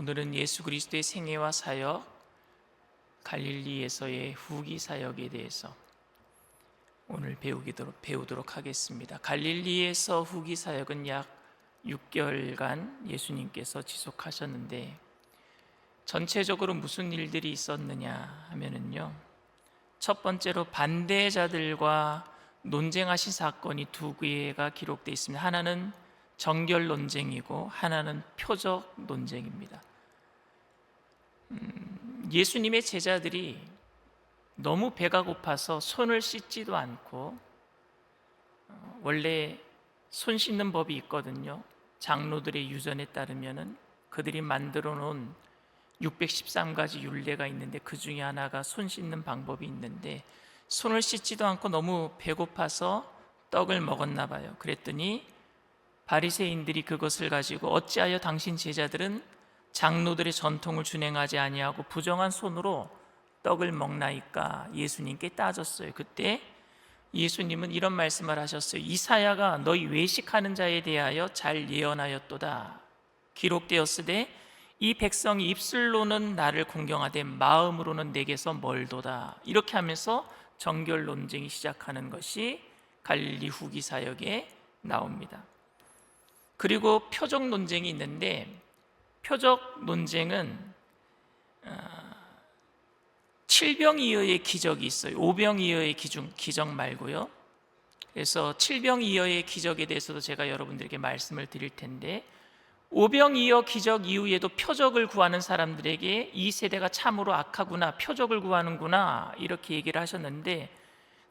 오늘은 예수 그리스도의 생애와 사역, 갈릴리에서의 후기 사역에 대해서 오늘 배우도록 하겠습니다. 갈릴리에서 후기 사역은 약 6개월간 예수님께서 지속하셨는데 전체적으로 무슨 일들이 있었느냐 하면은요, 첫 번째로 반대자들과 논쟁하신 사건이 두 개가 기록되어 있습니다. 하나는 정결 논쟁이고 하나는 표적 논쟁입니다. 예수님의 제자들이 너무 배가 고파서 손을 씻지도 않고, 원래 손 씻는 법이 있거든요. 장로들의 유전에 따르면은 그들이 만들어 놓은 613가지 율례가 있는데 그 중에 하나가 손 씻는 방법이 있는데, 손을 씻지도 않고 너무 배고파서 떡을 먹었나 봐요. 그랬더니 바리새인들이 그것을 가지고 어찌하여 당신 제자들은 장로들의 전통을 준행하지 아니하고 부정한 손으로 떡을 먹나이까 예수님께 따졌어요. 그때 예수님은 이런 말씀을 하셨어요. 이사야가 너희 외식하는 자에 대하여 잘 예언하였도다. 기록되었으되 이 백성이 입술로는 나를 공경하되 마음으로는 내게서 멀도다. 이렇게 하면서 정결 논쟁이 시작하는 것이 갈릴리 후기 사역에 나옵니다. 그리고 표적 논쟁이 있는데, 표적 논쟁은 7병이어의 기적이 있어요. 5병이어의 기적 말고요. 그래서 7병이어의 기적에 대해서도 제가 여러분들에게 말씀을 드릴 텐데, 5병이어 기적 이후에도 표적을 구하는 사람들에게 이 세대가 참으로 악하구나, 표적을 구하는구나, 이렇게 얘기를 하셨는데,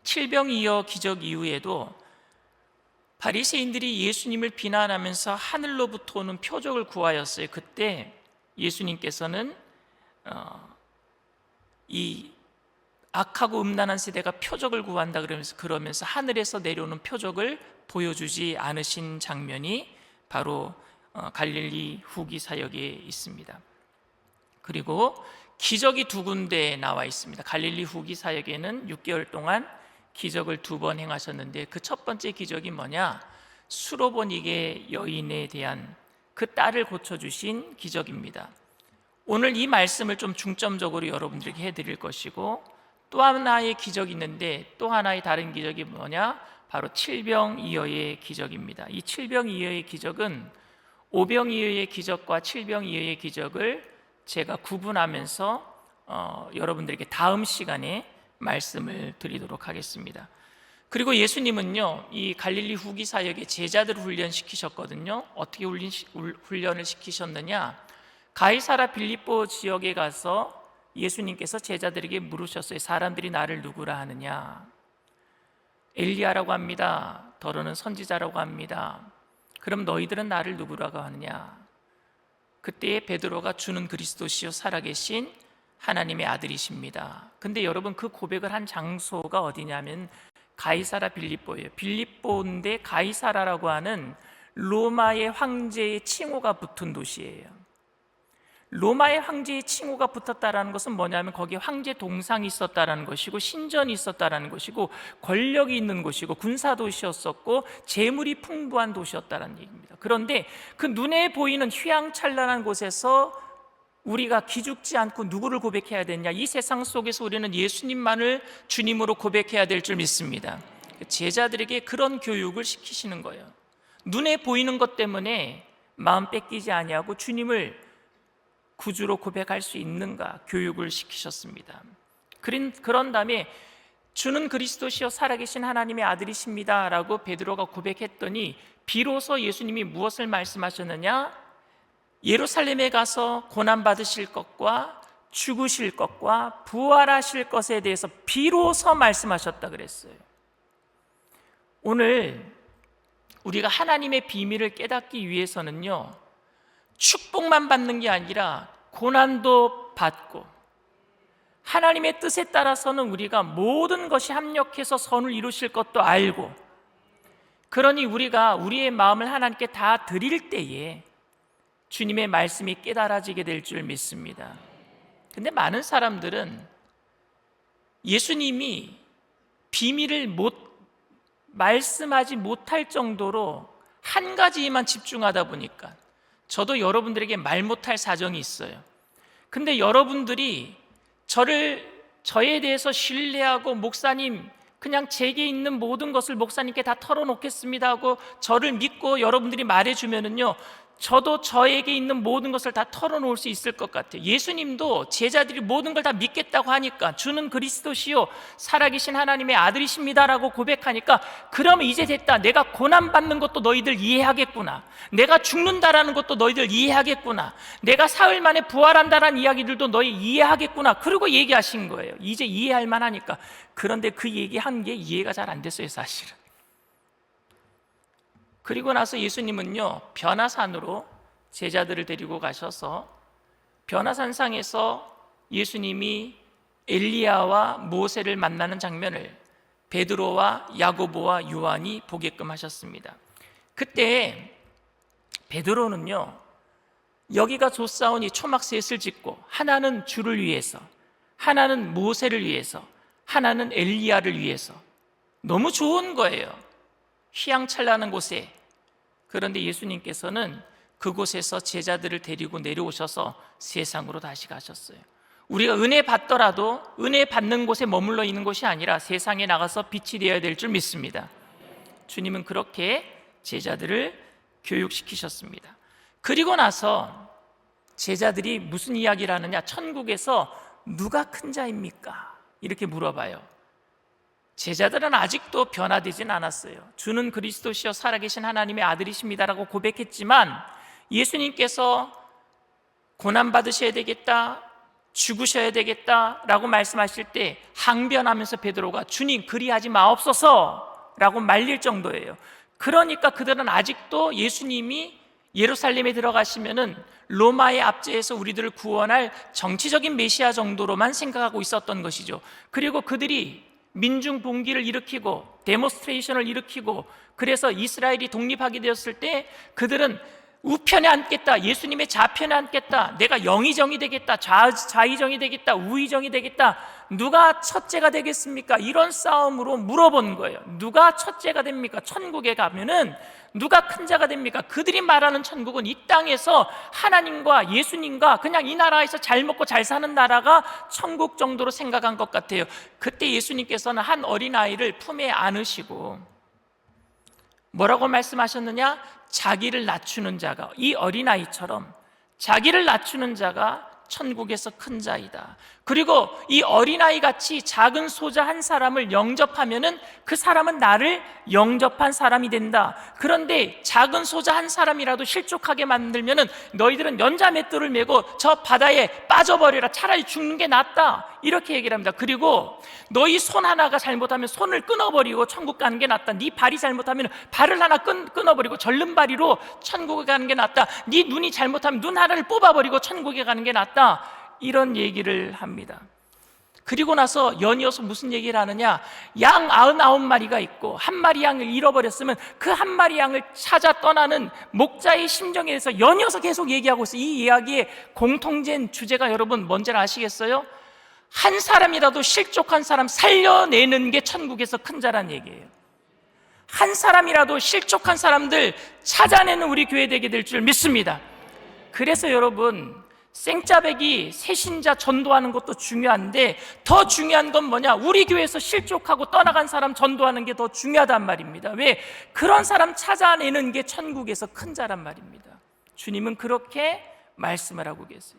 7병이어 기적 이후에도 바리새인들이 예수님을 비난하면서 하늘로부터 오는 표적을 구하였어요. 그때 예수님께서는 이 악하고 음란한 세대가 표적을 구한다 그러면서 하늘에서 내려오는 표적을 보여주지 않으신 장면이 바로 갈릴리 후기 사역에 있습니다. 그리고 기적이 두 군데에 나와 있습니다. 갈릴리 후기 사역에는 6개월 동안 기적을 2번 행하셨는데, 그 첫 번째 기적이 뭐냐? 수로보니게 여인에 대한 그 딸을 고쳐주신 기적입니다. 오늘 이 말씀을 좀 중점적으로 여러분들에게 해드릴 것이고, 또 하나의 기적이 있는데, 또 하나의 다른 기적이 뭐냐? 바로 7병이어의 기적입니다. 이 7병이어의 기적은 5병이어의 기적과 7병이어의 기적을 제가 구분하면서 여러분들에게 다음 시간에 말씀을 드리도록 하겠습니다. 그리고 예수님은요, 이 갈릴리 후기 사역에 제자들을 훈련시키셨거든요. 어떻게 훈련을 시키셨느냐? 가이사라 빌립보 지역에 가서 예수님께서 제자들에게 물으셨어요. 사람들이 나를 누구라 하느냐? 엘리야라고 합니다. 더러는 선지자라고 합니다. 그럼 너희들은 나를 누구라고 하느냐? 그때 베드로가 주는 그리스도시요 살아계신 하나님의 아들이십니다. 근데 여러분, 그 고백을 한 장소가 어디냐면 가이사라 빌립보예요. 빌립보인데 가이사라라고 하는 로마의 황제의 칭호가 붙은 도시예요. 로마의 황제의 칭호가 붙었다라는 것은 뭐냐면 거기에 황제 동상이 있었다라는 것이고, 신전이 있었다라는 것이고, 권력이 있는 곳이고, 군사 도시였었고, 재물이 풍부한 도시였다라는 얘기입니다. 그런데 그 눈에 보이는 휘황찬란한 곳에서 우리가 기죽지 않고 누구를 고백해야 되냐? 이 세상 속에서 우리는 예수님만을 주님으로 고백해야 될 줄 믿습니다. 제자들에게 그런 교육을 시키시는 거예요. 눈에 보이는 것 때문에 마음 뺏기지 아니하고 주님을 구주로 고백할 수 있는가 교육을 시키셨습니다. 그런 다음에 주는 그리스도시요 살아계신 하나님의 아들이십니다 라고 베드로가 고백했더니 비로소 예수님이 무엇을 말씀하셨느냐? 예루살렘에 가서 고난받으실 것과 죽으실 것과 부활하실 것에 대해서 비로소 말씀하셨다 그랬어요. 오늘 우리가 하나님의 비밀을 깨닫기 위해서는요, 축복만 받는 게 아니라 고난도 받고, 하나님의 뜻에 따라서는 우리가 모든 것이 합력해서 선을 이루실 것도 알고, 그러니 우리가 우리의 마음을 하나님께 다 드릴 때에 주님의 말씀이 깨달아지게 될 줄 믿습니다. 근데 많은 사람들은 예수님이 비밀을 말씀하지 못할 정도로 한 가지에만 집중하다 보니까 저도 여러분들에게 말 못할 사정이 있어요. 근데 여러분들이 저에 대해서 신뢰하고 목사님 그냥 제게 있는 모든 것을 목사님께 다 털어놓겠습니다 하고 저를 믿고 여러분들이 말해주면은요, 저도 저에게 있는 모든 것을 다 털어놓을 수 있을 것 같아요. 예수님도 제자들이 모든 걸 다 믿겠다고 하니까, 주는 그리스도시요 살아계신 하나님의 아들이십니다라고 고백하니까, 그러면 이제 됐다, 내가 고난받는 것도 너희들 이해하겠구나, 내가 죽는다라는 것도 너희들 이해하겠구나, 내가 사흘 만에 부활한다라는 이야기들도 너희 이해하겠구나, 그러고 얘기하신 거예요. 이제 이해할 만하니까. 그런데 그 얘기한 게 이해가 잘 안 됐어요, 사실은. 그리고 나서 예수님은요, 변화산으로 제자들을 데리고 가셔서 변화산상에서 예수님이 엘리야와 모세를 만나는 장면을 베드로와 야고보와 요한이 보게끔 하셨습니다. 그때 베드로는요, 여기가 좁사오니 초막셋을 짓고 하나는 주를 위해서, 하나는 모세를 위해서, 하나는 엘리야를 위해서, 너무 좋은 거예요, 휘황찬란한 곳에. 그런데 예수님께서는 그곳에서 제자들을 데리고 내려오셔서 세상으로 다시 가셨어요. 우리가 은혜 받더라도 은혜 받는 곳에 머물러 있는 것이 아니라 세상에 나가서 빛이 되어야 될 줄 믿습니다. 주님은 그렇게 제자들을 교육시키셨습니다. 그리고 나서 제자들이 무슨 이야기를 하느냐, 천국에서 누가 큰 자입니까? 이렇게 물어봐요. 제자들은 아직도 변화되진 않았어요. 주는 그리스도시여 살아계신 하나님의 아들이십니다라고 고백했지만, 예수님께서 고난받으셔야 되겠다, 죽으셔야 되겠다라고 말씀하실 때 항변하면서 베드로가 주님 그리하지 마옵소서라고 말릴 정도예요. 그러니까 그들은 아직도 예수님이 예루살렘에 들어가시면은 로마의 압제에서 우리들을 구원할 정치적인 메시아 정도로만 생각하고 있었던 것이죠. 그리고 그들이 민중 봉기를 일으키고 데모스트레이션을 일으키고, 그래서 이스라엘이 독립하게 되었을 때 그들은 우편에 앉겠다, 예수님의 좌편에 앉겠다, 내가 영의정이 되겠다, 좌의정이 되겠다, 우의정이 되겠다, 누가 첫째가 되겠습니까? 이런 싸움으로 물어본 거예요. 누가 첫째가 됩니까? 천국에 가면은 누가 큰 자가 됩니까? 그들이 말하는 천국은 이 땅에서 하나님과 예수님과 그냥 이 나라에서 잘 먹고 잘 사는 나라가 천국 정도로 생각한 것 같아요. 그때 예수님께서는 한 어린아이를 품에 안으시고 뭐라고 말씀하셨느냐? 자기를 낮추는 자가, 이 어린아이처럼 자기를 낮추는 자가 천국에서 큰 자이다. 그리고 이 어린아이 같이 작은 소자 한 사람을 영접하면은 그 사람은 나를 영접한 사람이 된다. 그런데 작은 소자 한 사람이라도 실족하게 만들면은 너희들은 연자맷돌을 메고 저 바다에 빠져버려라, 차라리 죽는 게 낫다, 이렇게 얘기를 합니다. 그리고 너희 손 하나가 잘못하면 손을 끊어버리고 천국 가는 게 낫다. 네 발이 잘못하면 발을 하나 끊어버리고 절름발이로 천국에 가는 게 낫다. 네 눈이 잘못하면 눈 하나를 뽑아버리고 천국에 가는 게 낫다. 이런 얘기를 합니다. 그리고 나서 연이어서 무슨 얘기를 하느냐, 양 99마리가 있고 한 마리 양을 잃어버렸으면 그 한 마리 양을 찾아 떠나는 목자의 심정에 대해서 연이어서 계속 얘기하고 있어요. 이 이야기의 공통된 주제가 여러분 뭔지 아시겠어요? 한 사람이라도 실족한 사람 살려내는 게 천국에서 큰 자란 얘기예요. 한 사람이라도 실족한 사람들 찾아내는 우리 교회 되게 될 줄 믿습니다. 그래서 여러분, 생짜배기 새신자 전도하는 것도 중요한데 더 중요한 건 뭐냐, 우리 교회에서 실족하고 떠나간 사람 전도하는 게 더 중요하단 말입니다. 왜? 그런 사람 찾아내는 게 천국에서 큰 자란 말입니다. 주님은 그렇게 말씀을 하고 계세요.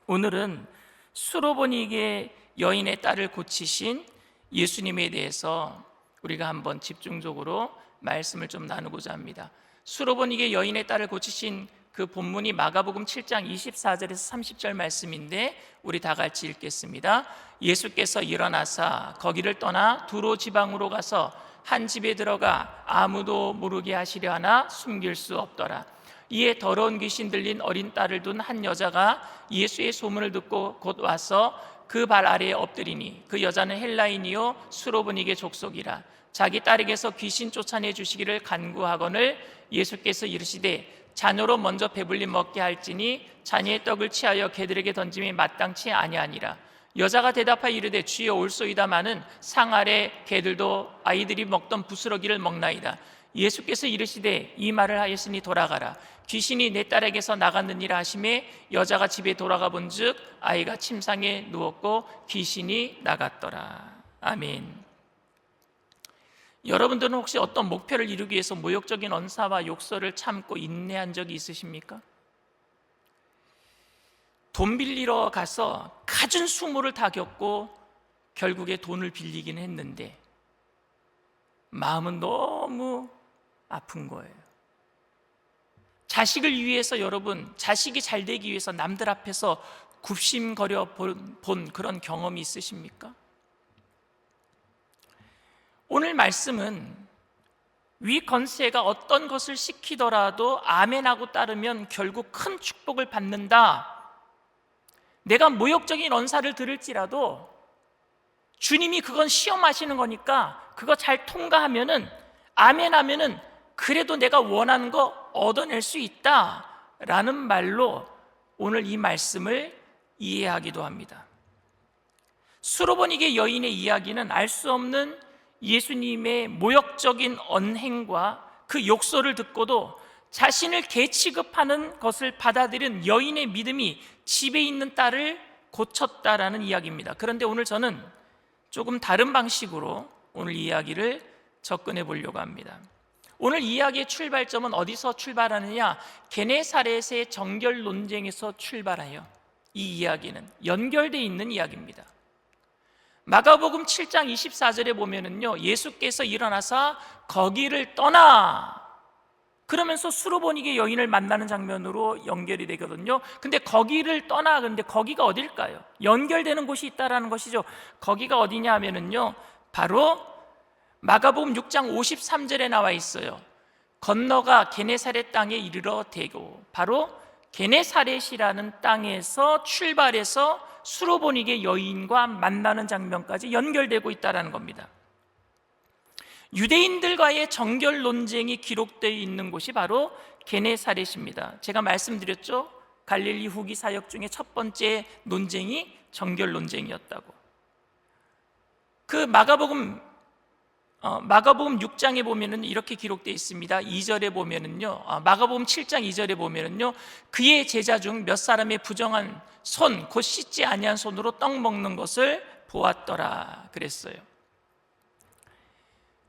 오늘은 수로보니게 여인의 딸을 고치신 예수님에 대해서 우리가 한번 집중적으로 말씀을 좀 나누고자 합니다. 수로보니게 여인의 딸을 고치신 그 본문이 마가복음 7장 24절에서 30절 말씀인데 우리 다 같이 읽겠습니다. 예수께서 일어나사 거기를 떠나 두로 지방으로 가서 한 집에 들어가 아무도 모르게 하시려 하나 숨길 수 없더라. 이에 더러운 귀신 들린 어린 딸을 둔 한 여자가 예수의 소문을 듣고 곧 와서 그 발 아래에 엎드리니, 그 여자는 헬라인이요 수로보니게 족속이라. 자기 딸에게서 귀신 쫓아내 주시기를 간구하거늘 예수께서 이르시되 자녀로 먼저 배불리 먹게 할지니 자녀의 떡을 취하여 개들에게 던짐이 마땅치 아니하니라. 여자가 대답하여 이르되 주여 올소이다마는 상 아래 개들도 아이들이 먹던 부스러기를 먹나이다. 예수께서 이르시되 이 말을 하였으니 돌아가라. 귀신이 내 딸에게서 나갔느니라 하심에 여자가 집에 돌아가 본즉 아이가 침상에 누웠고 귀신이 나갔더라. 아멘. 여러분들은 혹시 어떤 목표를 이루기 위해서 모욕적인 언사와 욕설을 참고 인내한 적이 있으십니까? 돈 빌리러 가서 갖은 수모를 다 겪고 결국에 돈을 빌리긴 했는데 마음은 너무 아픈 거예요. 자식을 위해서, 여러분, 자식이 잘 되기 위해서 남들 앞에서 굽심거려 본 그런 경험이 있으십니까? 오늘 말씀은 위 권세가 어떤 것을 시키더라도 아멘하고 따르면 결국 큰 축복을 받는다. 내가 모욕적인 언사를 들을지라도 주님이 그건 시험하시는 거니까 그거 잘 통과하면은, 아멘하면은 그래도 내가 원하는 거 얻어낼 수 있다라는 말로 오늘 이 말씀을 이해하기도 합니다. 수로보니게 여인의 이야기는 알 수 없는 예수님의 모욕적인 언행과 그 욕설을 듣고도 자신을 개 취급하는 것을 받아들인 여인의 믿음이 집에 있는 딸을 고쳤다라는 이야기입니다. 그런데 오늘 저는 조금 다른 방식으로 오늘 이야기를 접근해 보려고 합니다. 오늘 이야기의 출발점은 어디서 출발하느냐? 게네사렛의 정결 논쟁에서 출발해요. 이 이야기는 연결되어 있는 이야기입니다. 마가복음 7장 24절에 보면은요, 예수께서 일어나사 거기를 떠나 그러면서 수로보니게 여인을 만나는 장면으로 연결이 되거든요. 근데 거기를 떠나, 근데 거기가 어딜까요? 연결되는 곳이 있다라는 것이죠. 거기가 어디냐 하면은요, 바로 마가복음 6장 53절에 나와 있어요. 건너가 게네사렛 땅에 이르러 대고, 바로 게네사렛이라는 땅에서 출발해서 수로보니게 여인과 만나는 장면까지 연결되고 있다는 겁니다. 유대인들과의 정결 논쟁이 기록되어 있는 곳이 바로 게네사렛입니다. 제가 말씀드렸죠, 갈릴리 후기 사역 중에 첫 번째 논쟁이 정결 논쟁이었다고. 그 마가복음 6장에 보면은 이렇게 기록되어 있습니다. 2절에 보면은요, 마가복음 7장 2절에 보면은요, 그의 제자 중 몇 사람의 부정한 손, 곧 씻지 아니한 손으로 떡 먹는 것을 보았더라 그랬어요.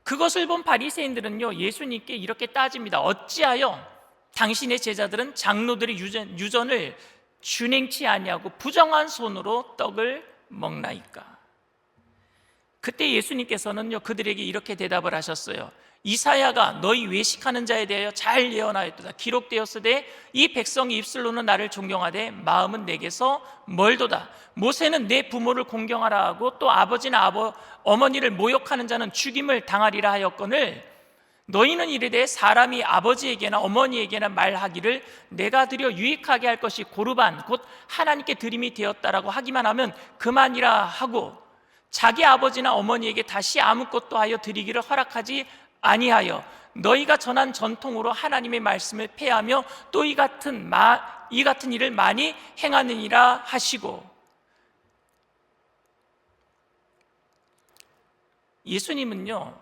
그것을 본 바리새인들은요, 예수님께 이렇게 따집니다. 어찌하여 당신의 제자들은 장로들의 유전을 준행치 아니하고 부정한 손으로 떡을 먹나이까? 그때 예수님께서는요, 그들에게 이렇게 대답을 하셨어요. 이사야가 너희 외식하는 자에 대하여 잘 예언하였도다. 기록되었으되 이 백성이 입술로는 나를 존경하되 마음은 내게서 멀도다. 모세는 내 부모를 공경하라 하고 또 아버지나 어머니를 모욕하는 자는 죽임을 당하리라 하였거늘 너희는 이르되 사람이 아버지에게나 어머니에게나 말하기를 내가 드려 유익하게 할 것이 고르반 곧 하나님께 드림이 되었다라고 하기만 하면 그만이라 하고 자기 아버지나 어머니에게 다시 아무것도 하여 드리기를 허락하지 아니하여 너희가 전한 전통으로 하나님의 말씀을 폐하며 또 이 같은 일을 많이 행하느니라 하시고, 예수님은요,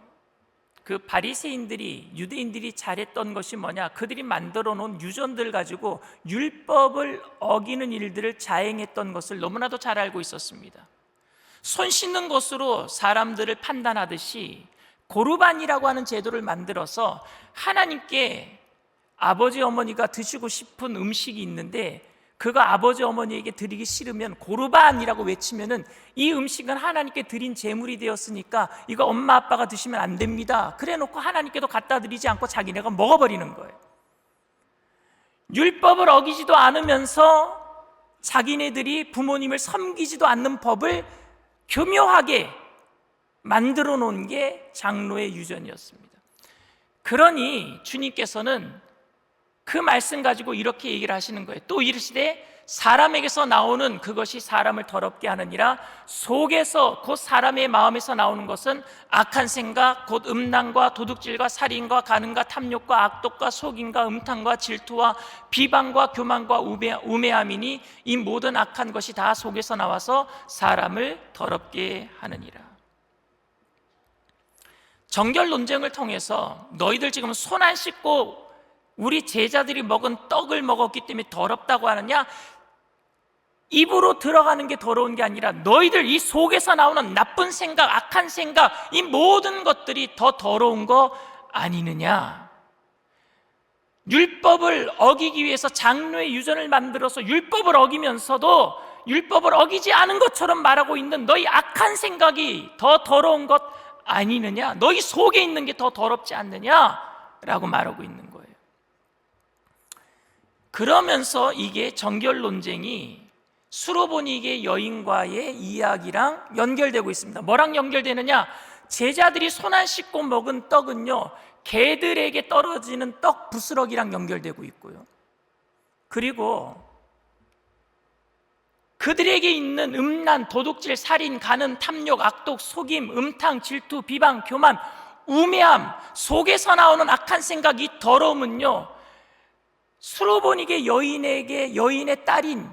그 바리새인들이, 유대인들이 잘했던 것이 뭐냐? 그들이 만들어 놓은 유전들 가지고 율법을 어기는 일들을 자행했던 것을 너무나도 잘 알고 있었습니다. 손 씻는 것으로 사람들을 판단하듯이 고르반이라고 하는 제도를 만들어서 하나님께 아버지 어머니가 드시고 싶은 음식이 있는데 그거 아버지 어머니에게 드리기 싫으면 고르반이라고 외치면은 이 음식은 하나님께 드린 제물이 되었으니까 이거 엄마 아빠가 드시면 안 됩니다. 그래 놓고 하나님께도 갖다 드리지 않고 자기네가 먹어버리는 거예요. 율법을 어기지도 않으면서 자기네들이 부모님을 섬기지도 않는 법을 교묘하게 만들어 놓은 게 장로의 유전이었습니다. 그러니 주님께서는 그 말씀 가지고 이렇게 얘기를 하시는 거예요. 또 이르시되 사람에게서 나오는 그것이 사람을 더럽게 하느니라. 속에서 곧 사람의 마음에서 나오는 것은 악한 생각 곧 음란과 도둑질과 살인과 간음과 탐욕과 악독과 속임과 음탕과 질투와 비방과 교만과 우매함이니 이 모든 악한 것이 다 속에서 나와서 사람을 더럽게 하느니라. 정결 논쟁을 통해서 너희들 지금 손 안 씻고 우리 제자들이 먹은 떡을 먹었기 때문에 더럽다고 하느냐? 입으로 들어가는 게 더러운 게 아니라 너희들 이 속에서 나오는 나쁜 생각, 악한 생각, 이 모든 것들이 더 더러운 거 아니느냐? 율법을 어기기 위해서 장로의 유전을 만들어서 율법을 어기면서도 율법을 어기지 않은 것처럼 말하고 있는 너희 악한 생각이 더 더러운 것 아니느냐? 너희 속에 있는 게 더 더럽지 않느냐? 라고 말하고 있는 거예요. 그러면서 이게 정결 논쟁이 수로보니게 여인과의 이야기랑 연결되고 있습니다. 뭐랑 연결되느냐? 제자들이 손 안 씻고 먹은 떡은요, 개들에게 떨어지는 떡 부스러기랑 연결되고 있고요, 그리고 그들에게 있는 음란, 도둑질, 살인, 간음, 탐욕, 악독, 속임, 음탕, 질투, 비방, 교만, 우매함, 속에서 나오는 악한 생각, 이 더러움은요, 수로보니게 여인의 딸인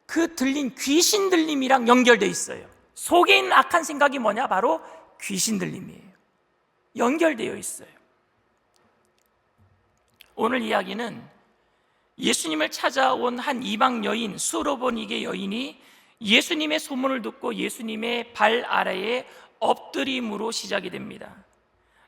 그 들린 귀신 들림이랑 연결되어 있어요. 속에 있는 악한 생각이 뭐냐? 바로 귀신 들림이에요. 연결되어 있어요. 오늘 이야기는 예수님을 찾아온 한 이방 여인, 수로보니게 여인이 예수님의 소문을 듣고 예수님의 발 아래에 엎드림으로 시작이 됩니다.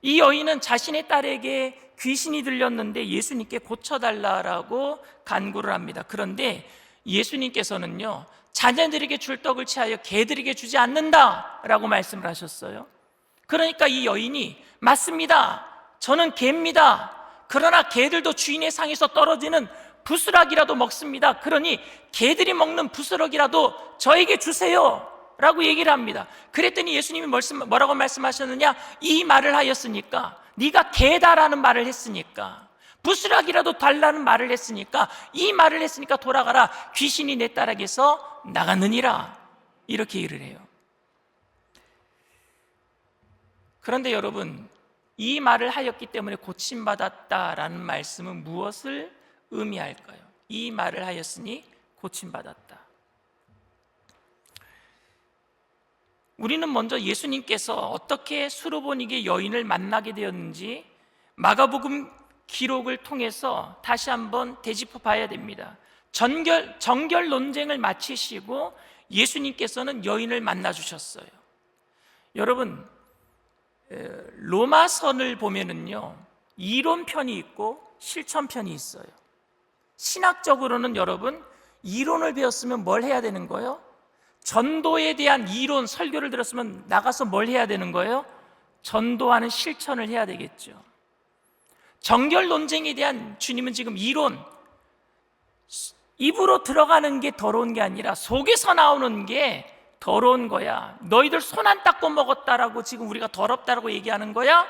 이 여인은 자신의 딸에게 귀신이 들렸는데 예수님께 고쳐달라고 간구를 합니다. 그런데 예수님께서는요, 자녀들에게 줄 떡을 취하여 개들에게 주지 않는다라고 말씀을 하셨어요. 그러니까 이 여인이, 맞습니다, 저는 개입니다. 그러나 개들도 주인의 상에서 떨어지는 부스러기라도 먹습니다. 그러니 개들이 먹는 부스러기라도 저에게 주세요 라고 얘기를 합니다. 그랬더니 예수님이 뭐라고 말씀하셨느냐? 이 말을 하였으니까, 네가 개다라는 말을 했으니까, 부스러기라도 달라는 말을 했으니까, 이 말을 했으니까 돌아가라, 귀신이 내 딸에게서 나갔느니라, 이렇게 일을 해요. 그런데 여러분, 이 말을 하였기 때문에 고침받았다라는 말씀은 무엇을 의미할까요? 이 말을 하였으니 고침받았다. 우리는 먼저 예수님께서 어떻게 수로보니게 여인을 만나게 되었는지 마가복음 기록을 통해서 다시 한번 되짚어 봐야 됩니다. 정결 논쟁을 마치시고 예수님께서는 여인을 만나 주셨어요. 여러분, 로마서를 보면은요, 이론편이 있고 실천편이 있어요. 신학적으로는 여러분, 이론을 배웠으면 뭘 해야 되는 거예요? 전도에 대한 이론, 설교를 들었으면 나가서 뭘 해야 되는 거예요? 전도하는 실천을 해야 되겠죠. 정결 논쟁에 대한 주님은 지금 이론, 입으로 들어가는 게 더러운 게 아니라 속에서 나오는 게 더러운 거야. 너희들 손 안 닦고 먹었다라고 지금 우리가 더럽다라고 얘기하는 거야?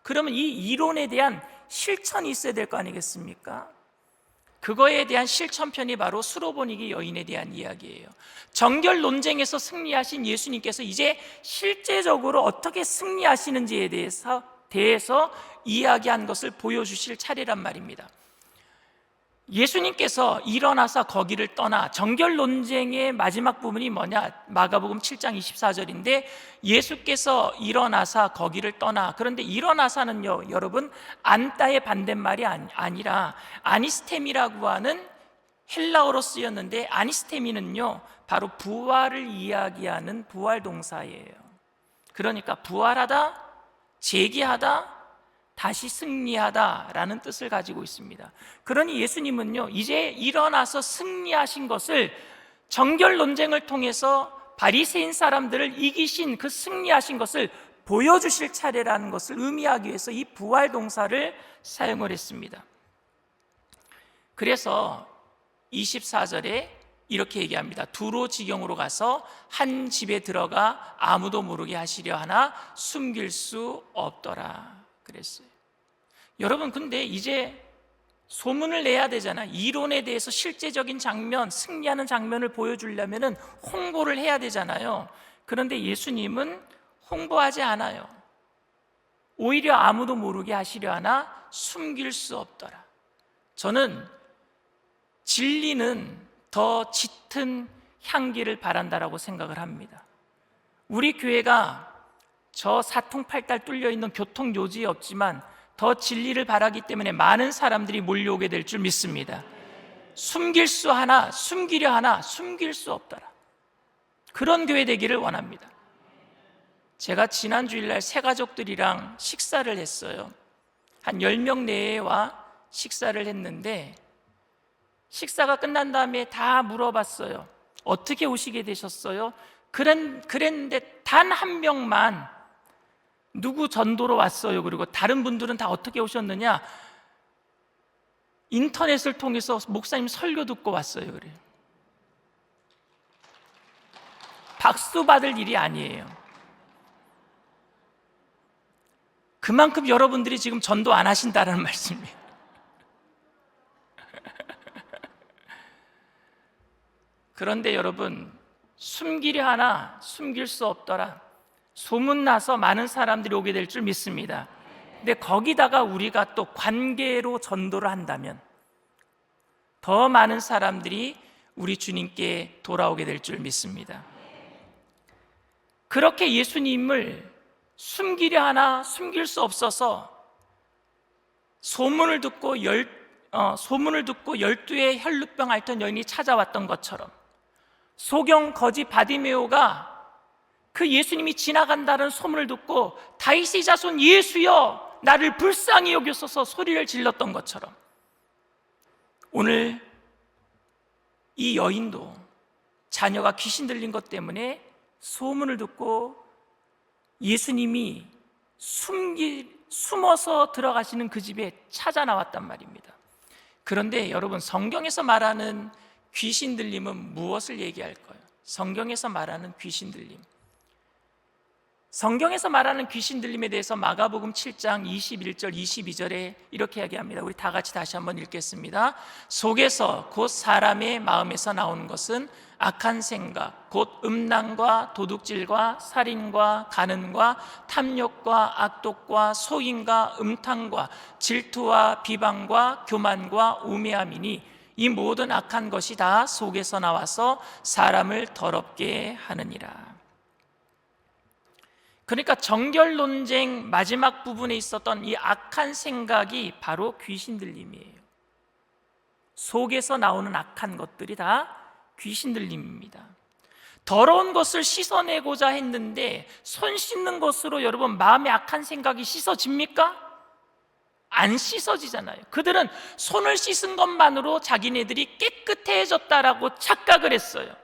그러면 이 이론에 대한 실천이 있어야 될 거 아니겠습니까? 그거에 대한 실천편이 바로 수로보니게 여인에 대한 이야기예요. 정결 논쟁에서 승리하신 예수님께서 이제 실제적으로 어떻게 승리하시는지에 대해서 이야기한 것을 보여주실 차례란 말입니다. 예수님께서 일어나서 거기를 떠나, 정결 논쟁의 마지막 부분이 뭐냐? 마가복음 7장 24절인데 예수께서 일어나서 거기를 떠나, 그런데 일어나서는요, 여러분, 안따의 반대말이 아니라 아니스템이라고 하는 헬라어로 쓰였는데, 아니스테미는요 바로 부활을 이야기하는 부활 동사예요. 그러니까 부활하다, 재기하다, 다시 승리하다라는 뜻을 가지고 있습니다. 그러니 예수님은요, 이제 일어나서 승리하신 것을 정결 논쟁을 통해서 바리새인 사람들을 이기신 그 승리하신 것을 보여주실 차례라는 것을 의미하기 위해서 이 부활 동사를 사용을 했습니다. 그래서 24절에 이렇게 얘기합니다. 두로 지경으로 가서 한 집에 들어가 아무도 모르게 하시려 하나 숨길 수 없더라 그랬어요. 여러분, 근데 이제 소문을 내야 되잖아. 이론에 대해서 실제적인 장면, 승리하는 장면을 보여주려면 홍보를 해야 되잖아요. 그런데 예수님은 홍보하지 않아요. 오히려 아무도 모르게 하시려 하나 숨길 수 없더라. 저는 진리는 더 짙은 향기를 바란다라고 생각을 합니다. 우리 교회가 저 사통팔달 뚫려 있는 교통 요지에 없지만 더 진리를 바라기 때문에 많은 사람들이 몰려오게 될 줄 믿습니다. 숨기려 하나 숨길 수 없더라. 그런 교회 되기를 원합니다. 제가 지난 주일날 새 가족들이랑 식사를 했어요. 한 10명 내외와 식사를 했는데 식사가 끝난 다음에 다 물어봤어요. 어떻게 오시게 되셨어요? 그랬는데 단 한 명만 누구 전도로 왔어요. 그리고 다른 분들은 다 어떻게 오셨느냐? 인터넷을 통해서 목사님 설교 듣고 왔어요. 그래요. 박수 받을 일이 아니에요. 그만큼 여러분들이 지금 전도 안 하신다는 말씀이에요. 그런데 여러분, 숨기려 하나 숨길 수 없더라. 소문나서 많은 사람들이 오게 될 줄 믿습니다. 근데 거기다가 우리가 또 관계로 전도를 한다면 더 많은 사람들이 우리 주님께 돌아오게 될 줄 믿습니다. 그렇게 예수님을 숨기려 하나 숨길 수 없어서 소문을 듣고 12의 혈루병 앓던 여인이 찾아왔던 것처럼 소경 거지 바디메오가 그 예수님이 지나간다는 소문을 듣고 다윗의 자손 예수여 나를 불쌍히 여기소서 소리를 질렀던 것처럼 오늘 이 여인도 자녀가 귀신 들린 것 때문에 소문을 듣고 예수님이 숨어서 들어가시는 그 집에 찾아 나왔단 말입니다. 그런데 여러분, 성경에서 말하는 귀신 들림은 무엇을 얘기할 거예요? 성경에서 말하는 귀신 들림, 성경에서 말하는 귀신 들림에 대해서 마가복음 7장 21절 22절에 이렇게 이야기합니다. 우리 다 같이 다시 한번 읽겠습니다. 속에서 곧 사람의 마음에서 나오는 것은 악한 생각, 곧 음란과 도둑질과 살인과 간음과 탐욕과 악독과 소임과 음탕과 질투와 비방과 교만과 우매함이니 이 모든 악한 것이 다 속에서 나와서 사람을 더럽게 하느니라. 그러니까 정결 논쟁 마지막 부분에 있었던 이 악한 생각이 바로 귀신 들림이에요. 속에서 나오는 악한 것들이 다 귀신 들림입니다. 더러운 것을 씻어내고자 했는데 손 씻는 것으로 여러분 마음의 악한 생각이 씻어집니까? 안 씻어지잖아요. 그들은 손을 씻은 것만으로 자기네들이 깨끗해졌다라고 착각을 했어요.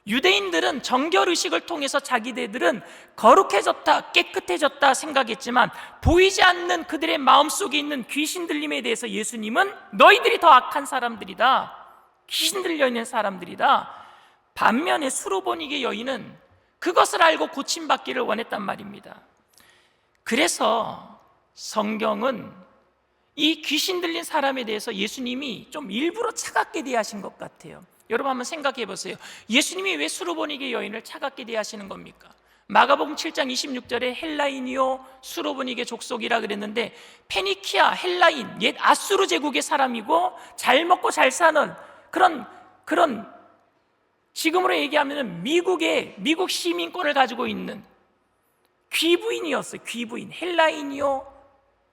유대인들은 정결의식을 통해서 자기네들은 거룩해졌다, 깨끗해졌다 생각했지만 보이지 않는 그들의 마음속에 있는 귀신 들림에 대해서 예수님은 너희들이 더 악한 사람들이다, 귀신 들려있는 사람들이다. 반면에 수로보니게 여인은 그것을 알고 고침받기를 원했단 말입니다. 그래서 성경은 이 귀신 들린 사람에 대해서 예수님이 좀 일부러 차갑게 대하신 것 같아요. 여러분 한번 생각해 보세요. 예수님이 왜 수로보니게 여인을 차갑게 대하시는 겁니까? 마가복음 7장 26절에 헬라인이요 수로보니게 족속이라 그랬는데 페니키아, 헬라인, 옛 아수르 제국의 사람이고 잘 먹고 잘 사는 그런 지금으로 얘기하면 미국 시민권을 가지고 있는 귀부인이었어요. 귀부인, 헬라인이요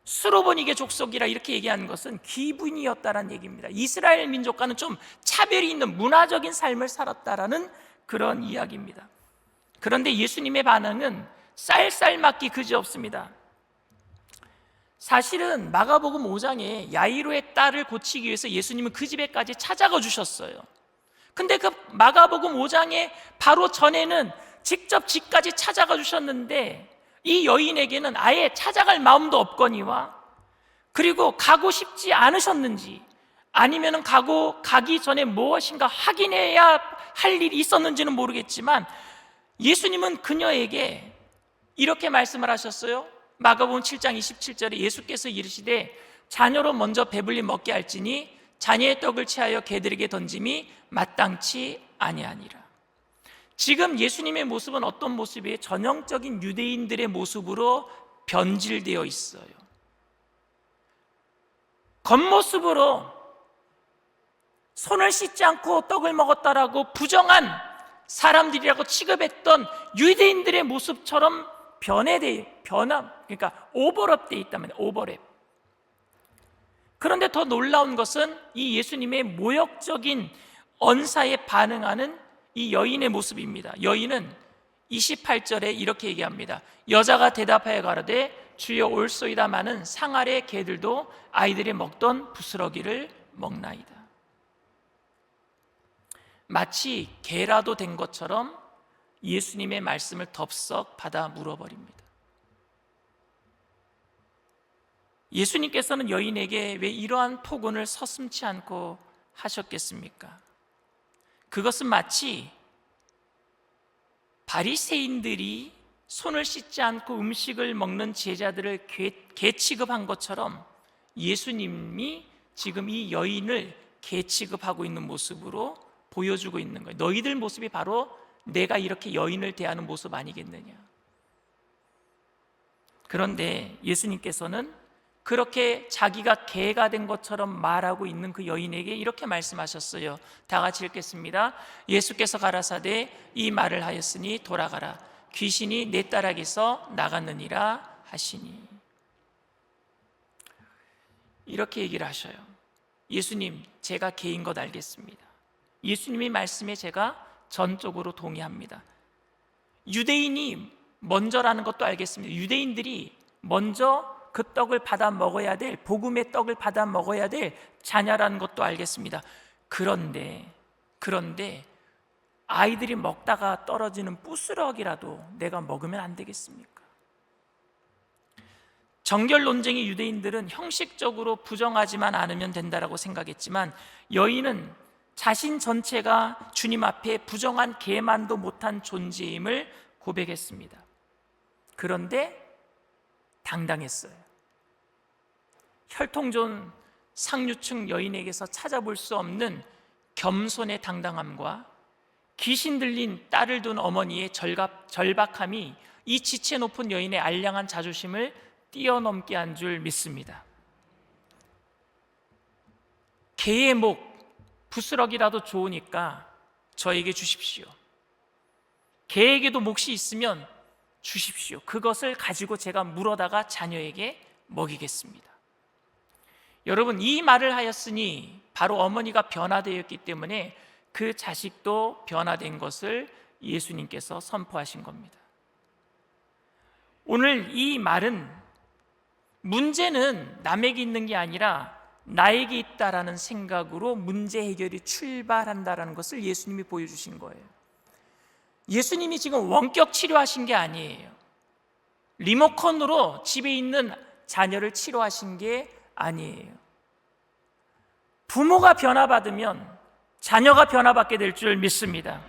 수로보니게 족속이라 이렇게 얘기하는 것은 귀부인이었다라는 얘기입니다. 이스라엘 민족과는 좀 차별이 있는 문화적인 삶을 살았다라는 그런 이야기입니다. 그런데 예수님의 반응은 쌀쌀맞기 그지없습니다. 사실은 마가복음 5장에 야이로의 딸을 고치기 위해서 예수님은 그 집에까지 찾아가 주셨어요. 근데 그 마가복음 5장에 바로 전에는 직접 집까지 찾아가 주셨는데 이 여인에게는 아예 찾아갈 마음도 없거니와 그리고 가고 싶지 않으셨는지 아니면 가기 전에 무엇인가 확인해야 할 일이 있었는지는 모르겠지만 예수님은 그녀에게 이렇게 말씀을 하셨어요. 마가복음 7장 27절에 예수께서 이르시되 자녀로 먼저 배불리 먹게 할지니 자녀의 떡을 취하여 개들에게 던짐이 마땅치 아니하니라. 지금 예수님의 모습은 어떤 모습이에요? 전형적인 유대인들의 모습으로 변질되어 있어요. 겉모습으로 손을 씻지 않고 떡을 먹었다라고 부정한 사람들이라고 취급했던 유대인들의 모습처럼 그러니까 오버랩돼 있단 말이에요. 오버랩. 그런데 더 놀라운 것은 이 예수님의 모욕적인 언사에 반응하는 이 여인의 모습입니다. 여인은 28절에 이렇게 얘기합니다. 여자가 대답하여 가로되 주여 올소이다마는 상 아래 개들도 아이들이 먹던 부스러기를 먹나이다. 마치 개라도 된 것처럼 예수님의 말씀을 덥석 받아 물어버립니다. 예수님께서는 여인에게 왜 이러한 폭언을 서슴지 않고 하셨겠습니까? 그것은 마치 바리새인들이 손을 씻지 않고 음식을 먹는 제자들을 개 취급한 것처럼 예수님이 지금 이 여인을 개 취급하고 있는 모습으로 보여주고 있는 거예요. 너희들 모습이 바로 내가 이렇게 여인을 대하는 모습 아니겠느냐. 그런데 예수님께서는 그렇게 자기가 개가 된 것처럼 말하고 있는 그 여인에게 이렇게 말씀하셨어요. 다 같이 읽겠습니다. 예수께서 가라사대 이 말을 하였으니 돌아가라. 귀신이 내 딸에게서 나갔느니라 하시니. 이렇게 얘기를 하셔요. 예수님, 제가 개인 것 알겠습니다. 예수님의 말씀에 제가 전적으로 동의합니다. 유대인이 먼저라는 것도 알겠습니다. 유대인들이 먼저 그 떡을 받아 먹어야 될, 복음의 떡을 받아 먹어야 될 자녀라는 것도 알겠습니다. 그런데 아이들이 먹다가 떨어지는 부스러기라도 내가 먹으면 안 되겠습니까? 정결 논쟁의 유대인들은 형식적으로 부정하지만 않으면 된다라고 생각했지만 여인은 자신 전체가 주님 앞에 부정한 개만도 못한 존재임을 고백했습니다. 그런데 당당했어요. 혈통존 상류층 여인에게서 찾아볼 수 없는 겸손의 당당함과 귀신 들린 딸을 둔 어머니의 절박함이 이 지체 높은 여인의 알량한 자존심을 뛰어넘게 한 줄 믿습니다. 개의 목, 부스러기라도 좋으니까 저에게 주십시오. 개에게도 몫이 있으면 주십시오. 그것을 가지고 제가 물어다가 자녀에게 먹이겠습니다. 여러분, 이 말을 하였으니 바로 어머니가 변화되었기 때문에 그 자식도 변화된 것을 예수님께서 선포하신 겁니다. 오늘 이 말은 문제는 남에게 있는 게 아니라 나에게 있다라는 생각으로 문제 해결이 출발한다라는 것을 예수님이 보여주신 거예요. 예수님이 지금 원격 치료하신 게 아니에요. 리모컨으로 집에 있는 자녀를 치료하신 게 아니에요. 부모가 변화받으면 자녀가 변화받게 될 줄 믿습니다.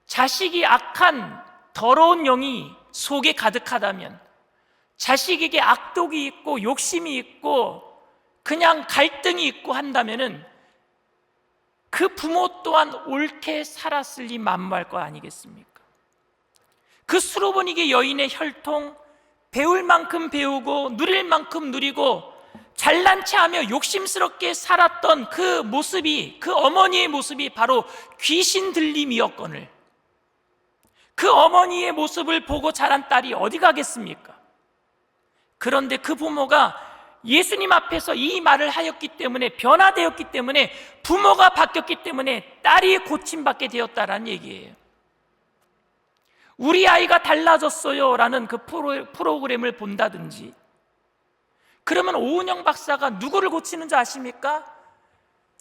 자식이 악한 더러운 영이 속에 가득하다면, 자식에게 악독이 있고 욕심이 있고 그냥 갈등이 있고 한다면은 그 부모 또한 옳게 살았을리 만무할 거 아니겠습니까? 그 수로보니게 여인의 혈통, 배울 만큼 배우고 누릴 만큼 누리고 잘난 체하며 욕심스럽게 살았던 그 모습이, 그 어머니의 모습이 바로 귀신 들림이었거늘 그 어머니의 모습을 보고 자란 딸이 어디 가겠습니까? 그런데 그 부모가 예수님 앞에서 이 말을 하였기 때문에, 변화되었기 때문에, 부모가 바뀌었기 때문에 딸이 고침받게 되었다라는 얘기예요. 우리 아이가 달라졌어요 라는 그 프로그램을 본다든지, 그러면 오은영 박사가 누구를 고치는 줄 아십니까?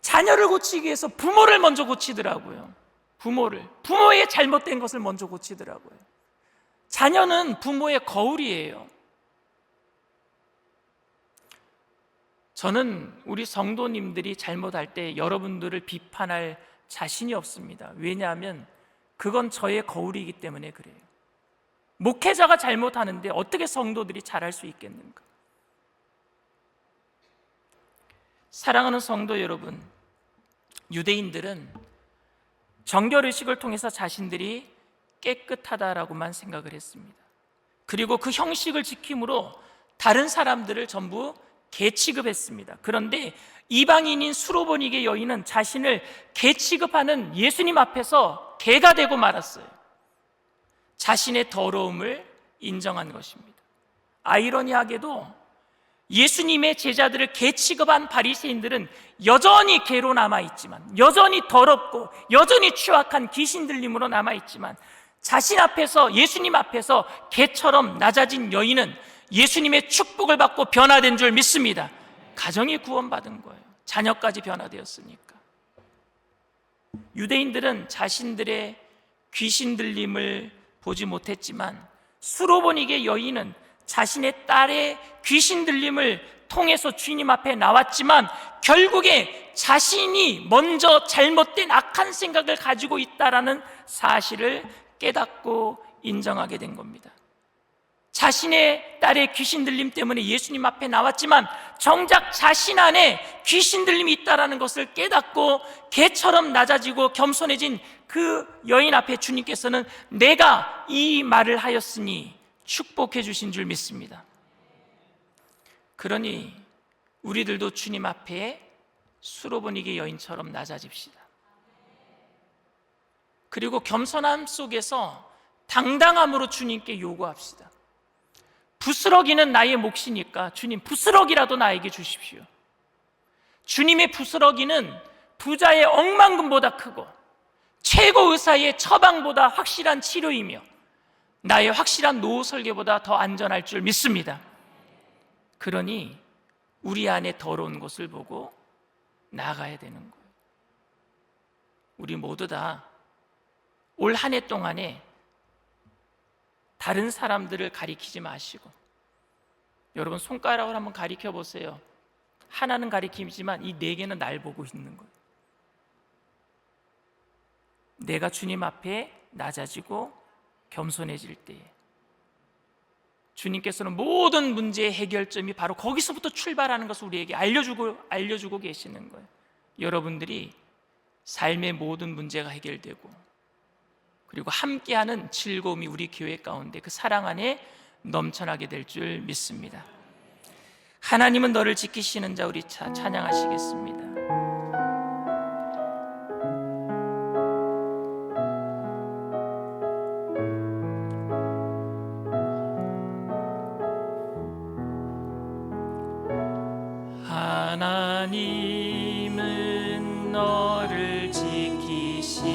자녀를 고치기 위해서 부모를 먼저 고치더라고요. 부모의 잘못된 것을 먼저 고치더라고요. 자녀는 부모의 거울이에요. 저는 우리 성도님들이 잘못할 때 여러분들을 비판할 자신이 없습니다. 왜냐하면 그건 저의 거울이기 때문에 그래요. 목회자가 잘못하는데 어떻게 성도들이 잘할 수 있겠는가? 사랑하는 성도 여러분, 유대인들은 정결의식을 통해서 자신들이 깨끗하다라고만 생각을 했습니다. 그리고 그 형식을 지킴으로 다른 사람들을 전부 개 취급했습니다. 그런데 이방인인 수로보니게 여인은 자신을 개 취급하는 예수님 앞에서 개가 되고 말았어요. 자신의 더러움을 인정한 것입니다. 아이러니하게도 예수님의 제자들을 개 취급한 바리새인들은 여전히 개로 남아있지만, 여전히 더럽고 여전히 추악한 귀신 들림으로 남아있지만, 자신 앞에서, 예수님 앞에서 개처럼 낮아진 여인은 예수님의 축복을 받고 변화된 줄 믿습니다. 가정이 구원받은 거예요. 자녀까지 변화되었으니까. 유대인들은 자신들의 귀신 들림을 보지 못했지만, 수로보니게 여인은 자신의 딸의 귀신 들림을 통해서 주님 앞에 나왔지만, 결국에 자신이 먼저 잘못된 악한 생각을 가지고 있다라는 사실을 깨닫고 인정하게 된 겁니다. 자신의 딸의 귀신 들림 때문에 예수님 앞에 나왔지만, 정작 자신 안에 귀신 들림이 있다라는 것을 깨닫고 개처럼 낮아지고 겸손해진 그 여인 앞에 주님께서는 내가 이 말을 하였으니 축복해 주신 줄 믿습니다. 그러니 우리들도 주님 앞에 수로보니게 여인처럼 낮아집시다. 그리고 겸손함 속에서 당당함으로 주님께 요구합시다. 부스러기는 나의 몫이니까 주님, 부스러기라도 나에게 주십시오. 주님의 부스러기는 부자의 억만금보다 크고 최고 의사의 처방보다 확실한 치료이며 나의 확실한 노후 설계보다 더 안전할 줄 믿습니다. 그러니 우리 안에 더러운 것을 보고 나아가야 되는 거예요. 우리 모두 다 올 한 해 동안에 다른 사람들을 가리키지 마시고, 여러분 손가락으로 한번 가리켜 보세요. 하나는 가리키지만 이 네 개는 날 보고 있는 거예요. 내가 주님 앞에 낮아지고 겸손해질 때에 주님께서는 모든 문제의 해결점이 바로 거기서부터 출발하는 것을 우리에게 알려주고 계시는 거예요. 여러분들이 삶의 모든 문제가 해결되고, 그리고 함께하는 즐거움이 우리 교회 가운데 그 사랑 안에 넘쳐나게 될 줄 믿습니다. 하나님은 너를 지키시는 자, 우리 찬양하시겠습니다. 하나님은 너를 지키시는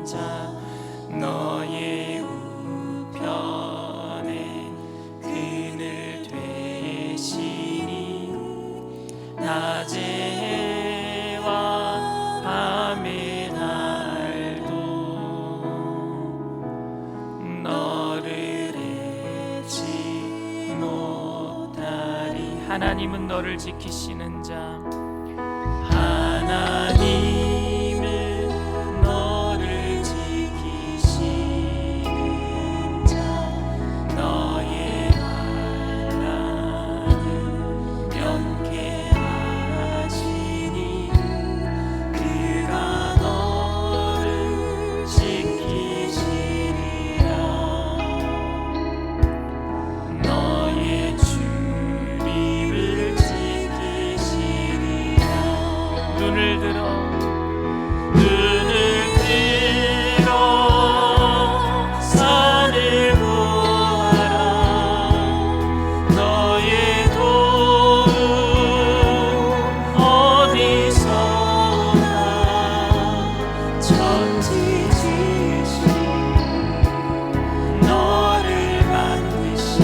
자, 너의 우편에 그늘 되시니 낮의 해와 밤의 달도 너를 잊지 못하리. 하나님은 너를 지키시는 자, 하나님은 너를 지키시는 자, 너의 환난을 면케하시니 그가 너를 지키시리라. 너의 주님을 지키시리라. 눈을 들어 산을 보아라. 너의 도움 어디서나 천지지신 너를 만드신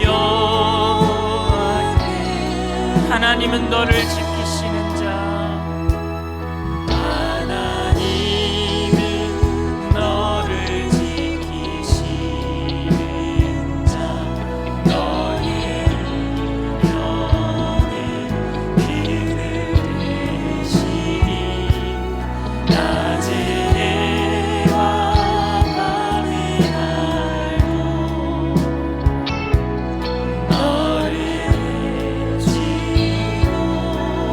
여호와께. 하나님은 너를 지키시는 자, 하나님은 너를 지키시는 자, 너의 우편에 그늘 되시니 낮의 해와 밤의 달도 너를 잊지 못하리.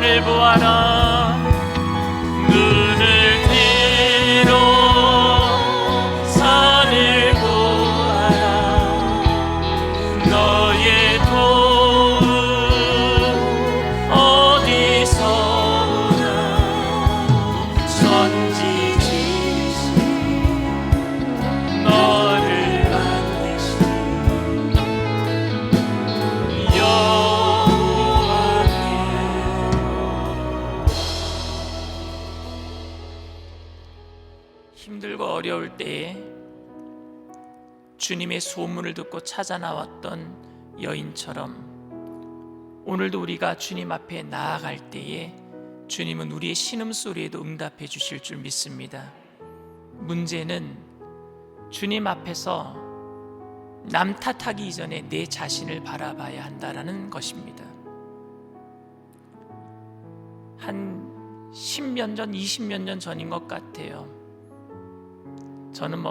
산을 보아라. 눈을 들어 산을 보아라. 너의 도움 어디서 오나. 선지지신 너를 만드신 힘들고 어려울 때에 주님의 소문을 듣고 찾아 나왔던 여인처럼 오늘도 우리가 주님 앞에 나아갈 때에 주님은 우리의 신음소리에도 응답해 주실 줄 믿습니다. 문제는 주님 앞에서 남 탓하기 이전에 내 자신을 바라봐야 한다라는 것입니다. 한 10년 전, 20년 전 전인 것 같아요. 저는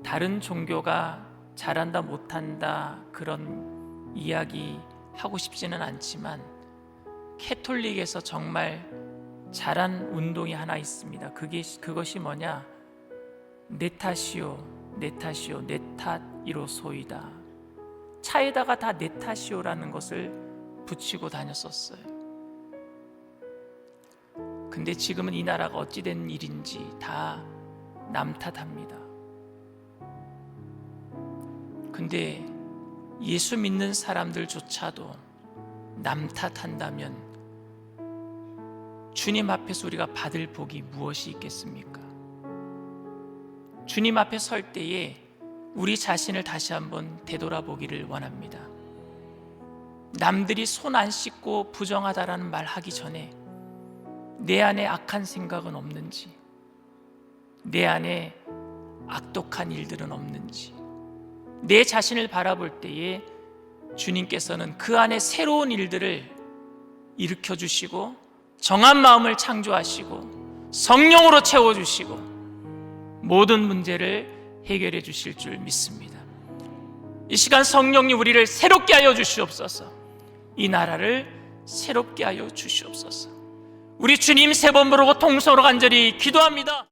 다른 종교가 잘한다 못한다 그런 이야기 하고 싶지는 않지만 캐톨릭에서 정말 잘한 운동이 하나 있습니다. 그것이 뭐냐? 내 탓이요 내 탓이로소이다. 차에다가 다 내 탓이요라는 것을 붙이고 다녔었어요. 근데 지금은 이 나라가 어찌 된 일인지 다 남 탓합니다. 근데 예수 믿는 사람들조차도 남 탓한다면 주님 앞에서 우리가 받을 복이 무엇이 있겠습니까? 주님 앞에 설 때에 우리 자신을 다시 한번 되돌아보기를 원합니다. 남들이 손 안 씻고 부정하다라는 말 하기 전에 내 안에 악한 생각은 없는지, 내 안에 악독한 일들은 없는지, 내 자신을 바라볼 때에 주님께서는 그 안에 새로운 일들을 일으켜 주시고 정한 마음을 창조하시고 성령으로 채워주시고 모든 문제를 해결해 주실 줄 믿습니다. 이 시간 성령님 우리를 새롭게 하여 주시옵소서. 이 나라를 새롭게 하여 주시옵소서. 우리 주님 세 번 부르고 통성으로 간절히 기도합니다.